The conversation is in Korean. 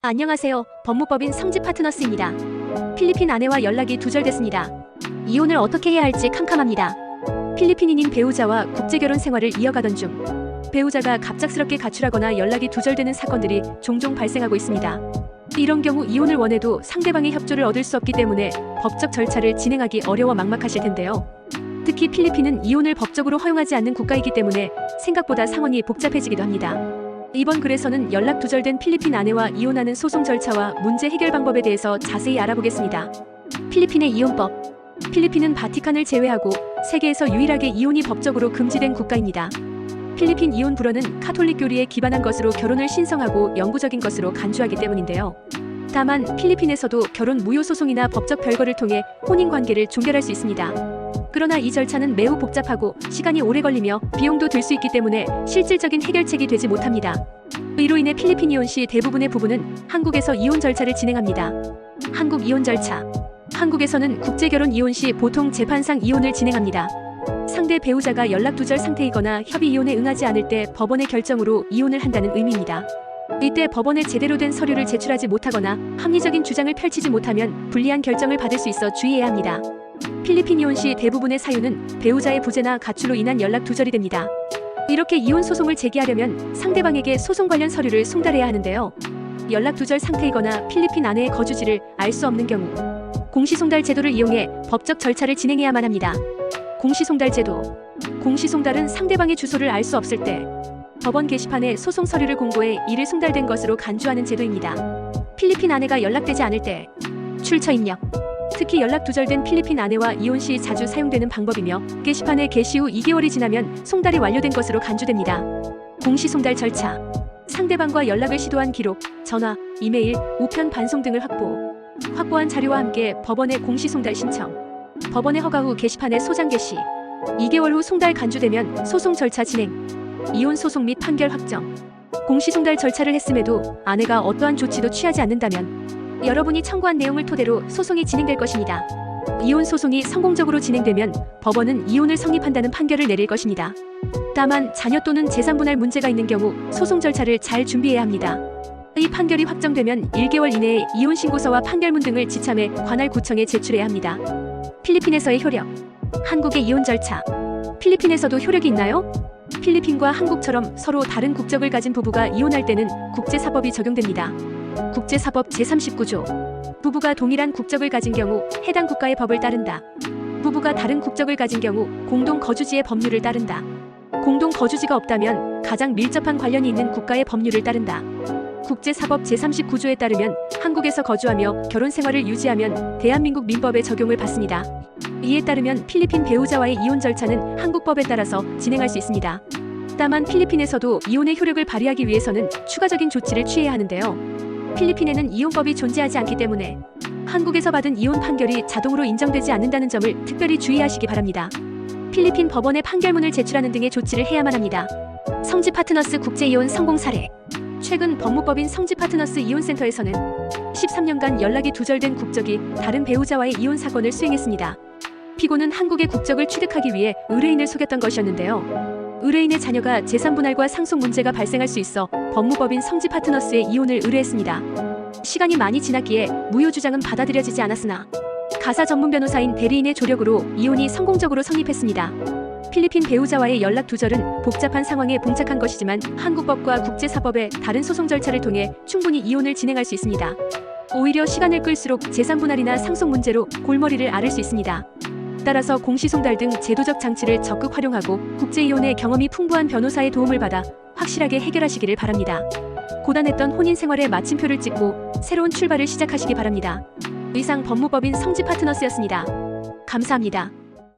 안녕하세요. 법무법인 성지 파트너스입니다. 필리핀 아내와 연락이 두절됐습니다. 이혼을 어떻게 해야 할지 캄캄합니다. 필리핀인인 배우자와 국제결혼 생활을 이어가던 중 배우자가 갑작스럽게 가출하거나 연락이 두절되는 사건들이 종종 발생하고 있습니다. 이런 경우 이혼을 원해도 상대방의 협조를 얻을 수 없기 때문에 법적 절차를 진행하기 어려워 막막하실 텐데요. 특히 필리핀은 이혼을 법적으로 허용하지 않는 국가이기 때문에 생각보다 상황이 복잡해지기도 합니다. 이번 글에서는 연락 두절된 필리핀 아내와 이혼하는 소송 절차와 문제 해결 방법에 대해서 자세히 알아보겠습니다. 필리핀의 이혼법. 필리핀은 바티칸을 제외하고 세계에서 유일하게 이혼이 법적으로 금지된 국가입니다. 필리핀 이혼 불어는 카톨릭 교리에 기반한 것으로 결혼을 신성하고 영구적인 것으로 간주하기 때문인데요. 다만 필리핀에서도 결혼 무효 소송이나 법적 별거를 통해 혼인 관계를 종결할 수 있습니다. 그러나 이 절차는 매우 복잡하고 시간이 오래 걸리며 비용도 들 수 있기 때문에 실질적인 해결책이 되지 못합니다. 이로 인해 필리핀 이혼 시 대부분의 부부는 한국에서 이혼 절차를 진행합니다. 한국 이혼 절차. 한국에서는 국제결혼 이혼 시 보통 재판상 이혼을 진행합니다. 상대 배우자가 연락 두절 상태이거나 협의 이혼에 응하지 않을 때 법원의 결정으로 이혼을 한다는 의미입니다. 이때 법원에 제대로 된 서류를 제출하지 못하거나 합리적인 주장을 펼치지 못하면 불리한 결정을 받을 수 있어 주의해야 합니다. 필리핀 이혼 시 대부분의 사유는 배우자의 부재나 가출로 인한 연락 두절이 됩니다. 이렇게 이혼 소송을 제기하려면 상대방에게 소송 관련 서류를 송달해야 하는데요. 연락 두절 상태이거나 필리핀 아내의 거주지를 알 수 없는 경우 공시송달 제도를 이용해 법적 절차를 진행해야만 합니다. 공시송달 제도. 공시송달은 상대방의 주소를 알 수 없을 때 법원 게시판에 소송 서류를 공고해 이를 송달된 것으로 간주하는 제도입니다. 필리핀 아내가 연락되지 않을 때 출처 입력. 특히 연락 두절된 필리핀 아내와 이혼 시 자주 사용되는 방법이며 게시판에 게시 후 2개월이 지나면 송달이 완료된 것으로 간주됩니다. 공시송달 절차. 상대방과 연락을 시도한 기록, 전화, 이메일, 우편 반송 등을 확보한 자료와 함께 법원에 공시송달 신청. 법원의 허가 후 게시판에 소장 게시. 2개월 후 송달 간주되면 소송 절차 진행. 이혼 소송 및 판결 확정. 공시송달 절차를 했음에도 아내가 어떠한 조치도 취하지 않는다면 여러분이 청구한 내용을 토대로 소송이 진행될 것입니다. 이혼 소송이 성공적으로 진행되면 법원은 이혼을 성립한다는 판결을 내릴 것입니다. 다만 자녀 또는 재산 분할 문제가 있는 경우 소송 절차를 잘 준비해야 합니다. 이 판결이 확정되면 1개월 이내에 이혼 신고서와 판결문 등을 지참해 관할 구청에 제출해야 합니다. 필리핀에서의 효력. 한국의 이혼 절차. 필리핀에서도 효력이 있나요? 필리핀과 한국처럼 서로 다른 국적을 가진 부부가 이혼할 때는 국제사법이 적용됩니다. 국제사법 제39조. 부부가 동일한 국적을 가진 경우 해당 국가의 법을 따른다. 부부가 다른 국적을 가진 경우 공동 거주지의 법률을 따른다. 공동 거주지가 없다면 가장 밀접한 관련이 있는 국가의 법률을 따른다. 국제사법 제39조에 따르면 한국에서 거주하며 결혼 생활을 유지하면 대한민국 민법의 적용을 받습니다. 이에 따르면 필리핀 배우자와의 이혼 절차는 한국 법에 따라서 진행할 수 있습니다. 다만 필리핀에서도 이혼의 효력을 발휘하기 위해서는 추가적인 조치를 취해야 하는데요. 필리핀에는 이혼법이 존재하지 않기 때문에 한국에서 받은 이혼 판결이 자동으로 인정되지 않는다는 점을 특별히 주의하시기 바랍니다. 필리핀 법원에 판결문을 제출하는 등의 조치를 해야만 합니다. 성지 파트너스 국제이혼 성공 사례. 최근 법무법인 성지 파트너스 이혼센터에서는 13년간 연락이 두절된 국적이 다른 배우자와의 이혼 사건을 수행했습니다. 피고는 한국의 국적을 취득하기 위해 의뢰인을 속였던 것이었는데요. 의뢰인의 자녀가 재산 분할과 상속 문제가 발생할 수 있어 법무법인 성지 파트너스에 이혼을 의뢰했습니다. 시간이 많이 지났기에 무효 주장은 받아들여지지 않았으나 가사 전문 변호사인 대리인의 조력으로 이혼이 성공적으로 성립했습니다. 필리핀 배우자와의 연락 두절은 복잡한 상황에 봉착한 것이지만 한국법과 국제사법의 다른 소송 절차를 통해 충분히 이혼을 진행할 수 있습니다. 오히려 시간을 끌수록 재산 분할이나 상속 문제로 골머리를 앓을 수 있습니다. 따라서 공시송달 등 제도적 장치를 적극 활용하고 국제이혼의 경험이 풍부한 변호사의 도움을 받아 확실하게 해결하시기를 바랍니다. 고단했던 혼인 생활에 마침표를 찍고 새로운 출발을 시작하시기 바랍니다. 이상 법무법인 성지 파트너스였습니다. 감사합니다.